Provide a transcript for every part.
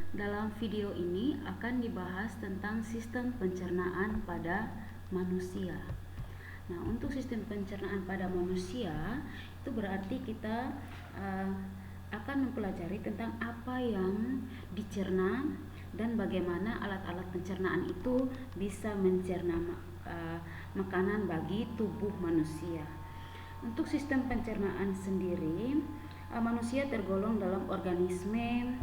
Dalam video ini akan dibahas tentang sistem pencernaan pada manusia. Nah, untuk sistem pencernaan pada manusia itu berarti kita akan mempelajari tentang apa yang dicerna dan bagaimana alat-alat pencernaan itu bisa mencerna makanan bagi tubuh manusia. Untuk sistem pencernaan sendiri, manusia tergolong dalam organisme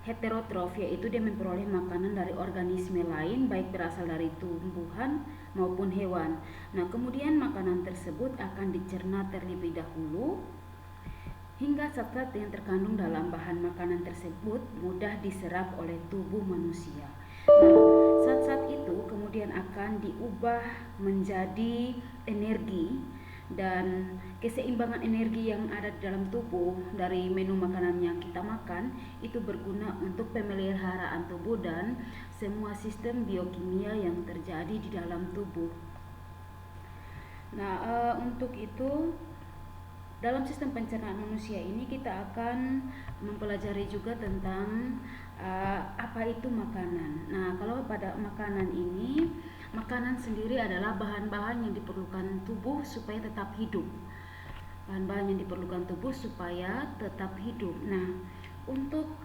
heterotrof, yaitu dia memperoleh makanan dari organisme lain baik berasal dari tumbuhan maupun hewan. Nah, kemudian makanan tersebut akan dicerna terlebih dahulu hingga zat-zat yang terkandung dalam bahan makanan tersebut mudah diserap oleh tubuh manusia. Nah, zat-zat itu kemudian akan diubah menjadi energi, dan keseimbangan energi yang ada di dalam tubuh dari menu makanan yang kita makan itu berguna untuk pemeliharaan tubuh dan semua sistem biokimia yang terjadi di dalam tubuh. Nah, untuk itu dalam sistem pencernaan manusia ini kita akan mempelajari juga tentang apa itu makanan. Nah, kalau pada makanan ini, makanan sendiri adalah bahan-bahan yang diperlukan tubuh supaya tetap hidup. Bahan-bahan yang diperlukan tubuh supaya tetap hidup. Nah, untuk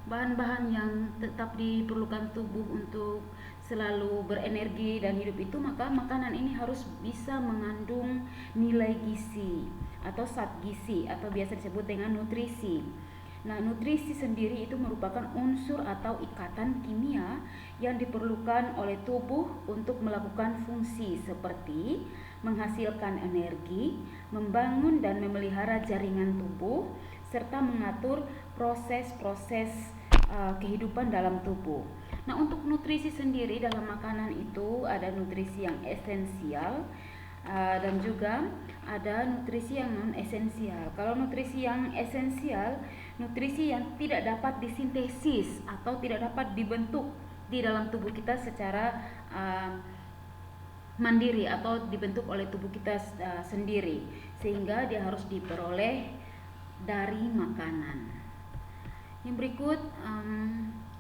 bahan-bahan yang tetap diperlukan tubuh untuk selalu berenergi dan hidup itu, maka makanan ini harus bisa mengandung nilai gizi atau zat gizi atau biasa disebut dengan nutrisi. Nah, nutrisi sendiri itu merupakan unsur atau ikatan kimia yang diperlukan oleh tubuh untuk melakukan fungsi seperti menghasilkan energi, membangun dan memelihara jaringan tubuh, serta mengatur proses-proses kehidupan dalam tubuh. Nah, untuk nutrisi sendiri dalam makanan itu ada nutrisi yang esensial dan juga ada nutrisi yang non esensial. Kalau nutrisi yang esensial, nutrisi yang tidak dapat disintesis atau tidak dapat dibentuk di dalam tubuh kita secara mandiri atau dibentuk oleh tubuh kita sendiri, sehingga dia harus diperoleh dari makanan. Yang berikut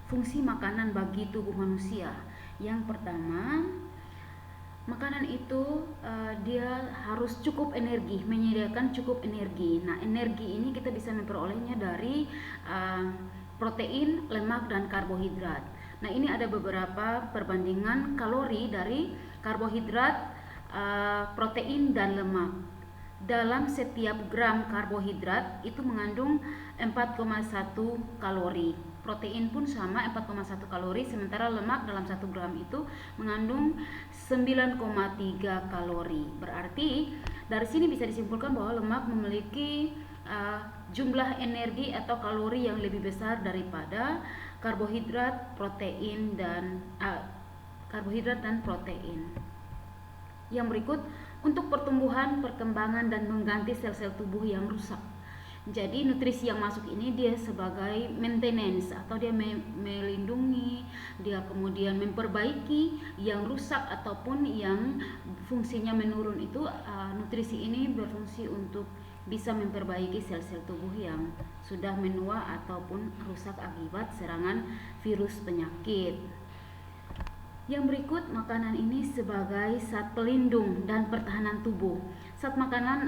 fungsi makanan bagi tubuh manusia. Yang pertama, makanan itu dia harus cukup energi, menyediakan cukup energi. Nah, energi ini kita bisa memperolehnya dari protein, lemak, dan karbohidrat. Nah, ini ada beberapa perbandingan kalori dari karbohidrat, protein, dan lemak. Dalam setiap gram karbohidrat itu mengandung 4,1 kalori. Protein pun sama, 4,1 kalori, sementara lemak dalam 1 gram itu mengandung 9,3 kalori. Berarti dari sini bisa disimpulkan bahwa lemak memiliki jumlah energi atau kalori yang lebih besar daripada karbohidrat, dan protein. Yang berikut, untuk pertumbuhan, perkembangan, dan mengganti sel-sel tubuh yang rusak. Jadi nutrisi yang masuk ini dia sebagai maintenance atau dia melindungi, dia kemudian memperbaiki yang rusak ataupun yang fungsinya menurun itu. Nutrisi ini berfungsi untuk bisa memperbaiki sel-sel tubuh yang sudah menua ataupun rusak akibat serangan virus penyakit. Yang berikut, makanan ini sebagai zat pelindung dan pertahanan tubuh. Zat makanan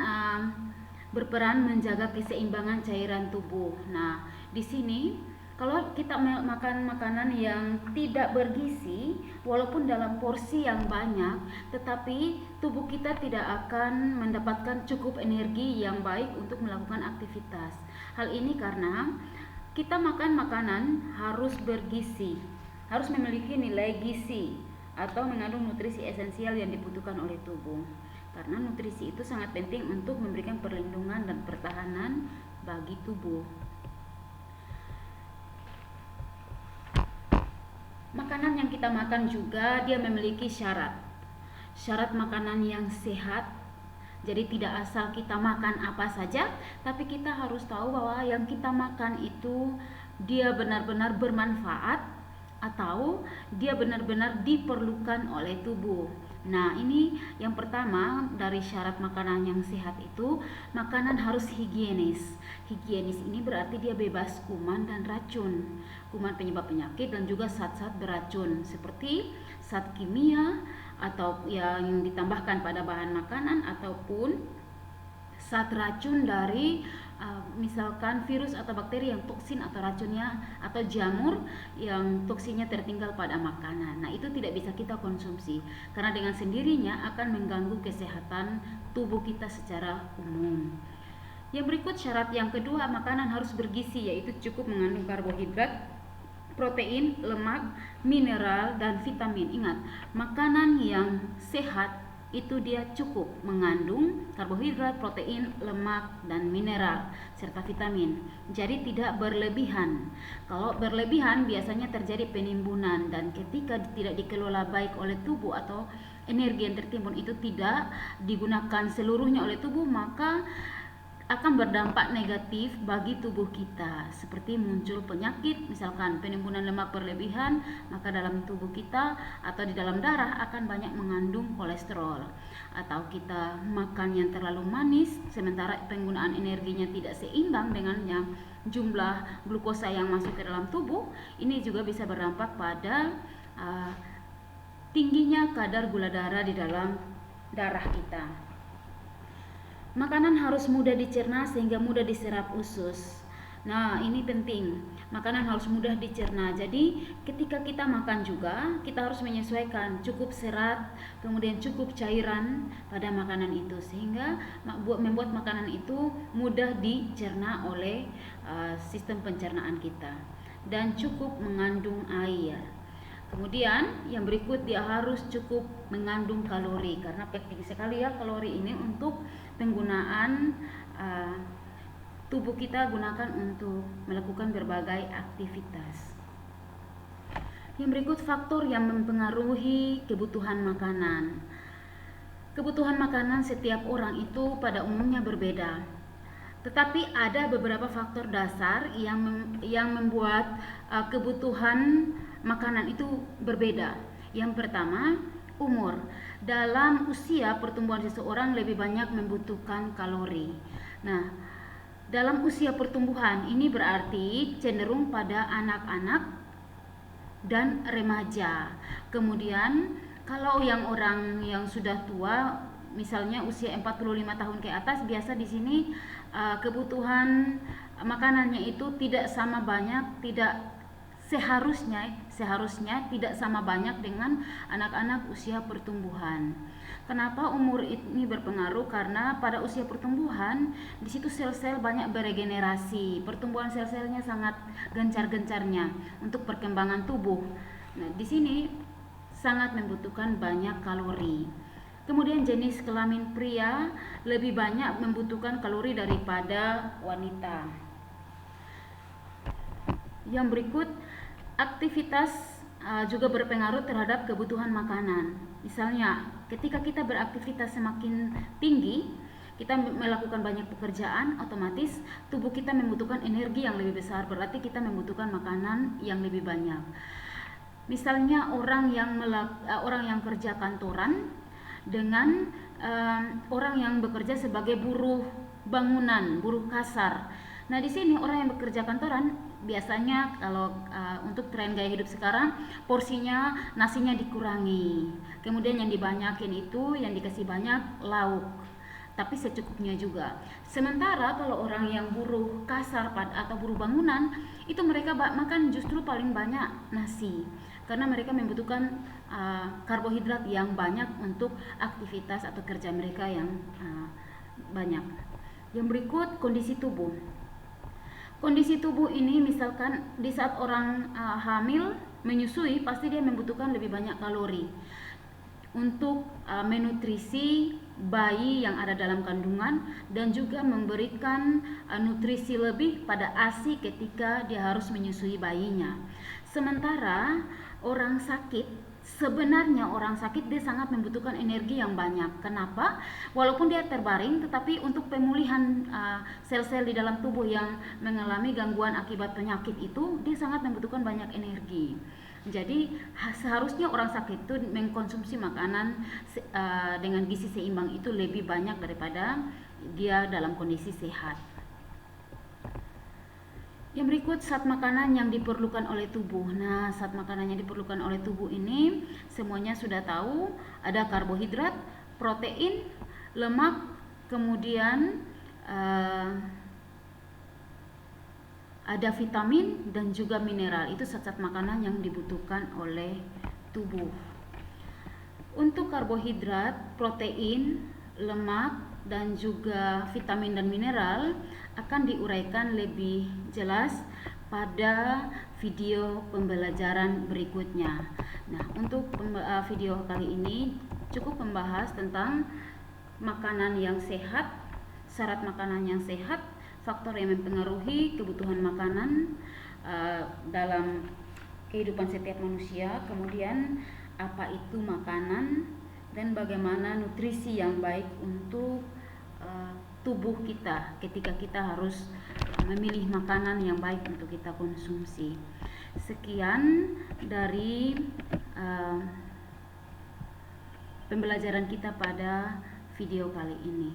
berperan menjaga keseimbangan cairan tubuh. Nah, di sini kalau kita makan makanan yang tidak bergizi, walaupun dalam porsi yang banyak, tetapi tubuh kita tidak akan mendapatkan cukup energi yang baik untuk melakukan aktivitas. Hal ini karena kita makan makanan harus bergizi, harus memiliki nilai gizi atau mengandung nutrisi esensial yang dibutuhkan oleh tubuh. Karena nutrisi itu sangat penting untuk memberikan perlindungan dan pertahanan bagi tubuh. Makanan yang kita makan juga dia memiliki syarat makanan yang sehat. Jadi tidak asal kita makan apa saja, tapi kita harus tahu bahwa yang kita makan itu dia benar-benar bermanfaat atau dia benar-benar diperlukan oleh tubuh. Nah, ini yang pertama dari syarat makanan yang sehat itu, makanan harus higienis. Higienis ini berarti dia bebas kuman dan racun, kuman penyebab penyakit dan juga zat-zat beracun seperti zat kimia atau yang ditambahkan pada bahan makanan ataupun zat racun dari misalkan virus atau bakteri yang toksin atau racunnya, atau jamur yang toksinnya tertinggal pada makanan. Nah, itu tidak bisa kita konsumsi karena dengan sendirinya akan mengganggu kesehatan tubuh kita secara umum. Yang berikut syarat yang kedua, makanan harus bergizi, yaitu cukup mengandung karbohidrat, protein, lemak, mineral, dan vitamin. Ingat, makanan yang sehat itu dia cukup mengandung karbohidrat, protein, lemak, dan mineral serta vitamin. Jadi tidak berlebihan. Kalau berlebihan biasanya terjadi penimbunan, dan ketika tidak dikelola baik oleh tubuh atau energi yang tertimbun itu tidak digunakan seluruhnya oleh tubuh, maka akan berdampak negatif bagi tubuh kita, seperti muncul penyakit, misalkan penimbunan lemak berlebihan, maka dalam tubuh kita atau di dalam darah akan banyak mengandung kolesterol. Atau kita makan yang terlalu manis sementara penggunaan energinya tidak seimbang dengan yang jumlah glukosa yang masuk ke dalam tubuh, ini juga bisa berdampak pada tingginya kadar gula darah di dalam darah kita. Makanan harus mudah dicerna sehingga mudah diserap usus. Nah, ini penting. Makanan harus mudah dicerna. Jadi, ketika kita makan juga, kita harus menyesuaikan cukup serat, kemudian cukup cairan pada makanan itu sehingga membuat makanan itu mudah dicerna oleh sistem pencernaan kita dan cukup mengandung air. Kemudian yang berikut, dia harus cukup mengandung kalori, karena penting sekali ya kalori ini untuk penggunaan tubuh kita gunakan untuk melakukan berbagai aktivitas. Yang berikut faktor yang mempengaruhi kebutuhan makanan. Kebutuhan makanan setiap orang itu pada umumnya berbeda. Tetapi ada beberapa faktor dasar yang membuat kebutuhan makanan itu berbeda. Yang pertama, umur. Dalam usia pertumbuhan seseorang lebih banyak membutuhkan kalori. Nah, dalam usia pertumbuhan ini berarti cenderung pada anak-anak dan remaja. Kemudian kalau yang orang yang sudah tua, misalnya usia 45 tahun ke atas, biasa di sini kebutuhan makanannya itu tidak sama banyak, seharusnya tidak sama banyak dengan anak-anak usia pertumbuhan. Kenapa umur ini berpengaruh? Karena pada usia pertumbuhan di situ sel-sel banyak beregenerasi, pertumbuhan sel-selnya sangat gencar-gencarnya untuk perkembangan tubuh. Nah, di sini sangat membutuhkan banyak kalori. Kemudian jenis kelamin pria lebih banyak membutuhkan kalori daripada wanita. Yang berikut, aktivitas juga berpengaruh terhadap kebutuhan makanan. Misalnya, ketika kita beraktivitas semakin tinggi, kita melakukan banyak pekerjaan, otomatis tubuh kita membutuhkan energi yang lebih besar, berarti kita membutuhkan makanan yang lebih banyak. Misalnya orang yang kerja kantoran dengan orang yang bekerja sebagai buruh bangunan, buruh kasar. Nah, di sini orang yang bekerja kantoran biasanya kalau untuk tren gaya hidup sekarang, porsinya nasinya dikurangi. Kemudian yang dibanyakin itu, yang dikasih banyak lauk, tapi secukupnya juga. Sementara kalau orang yang buruh kasar atau buruh bangunan, itu mereka makan justru paling banyak nasi, karena mereka membutuhkan karbohidrat yang banyak untuk aktivitas atau kerja mereka yang banyak. Yang berikut, kondisi tubuh. Kondisi tubuh ini misalkan di saat orang hamil menyusui, pasti dia membutuhkan lebih banyak kalori untuk menutrisi bayi yang ada dalam kandungan dan juga memberikan nutrisi lebih pada ASI ketika dia harus menyusui bayinya. Sementara orang sakit, sebenarnya orang sakit dia sangat membutuhkan energi yang banyak. Kenapa? Walaupun dia terbaring, tetapi untuk pemulihan sel-sel di dalam tubuh yang mengalami gangguan akibat penyakit itu, dia sangat membutuhkan banyak energi. Jadi seharusnya orang sakit itu mengkonsumsi makanan dengan gizi seimbang itu lebih banyak daripada dia dalam kondisi sehat. Yang berikut zat makanan yang diperlukan oleh tubuh. Nah, zat makanan yang diperlukan oleh tubuh ini semuanya sudah tahu, ada karbohidrat, protein, lemak, kemudian ada vitamin dan juga mineral. Itu zat-zat makanan yang dibutuhkan oleh tubuh. Untuk karbohidrat, protein, lemak, dan juga vitamin dan mineral akan diuraikan lebih jelas pada video pembelajaran berikutnya. Nah, untuk video kali ini cukup membahas tentang makanan yang sehat, syarat makanan yang sehat, faktor yang mempengaruhi kebutuhan makanan dalam kehidupan setiap manusia, kemudian apa itu makanan dan bagaimana nutrisi yang baik untuk tubuh kita ketika kita harus memilih makanan yang baik untuk kita konsumsi. Sekian dari pembelajaran kita pada video kali ini.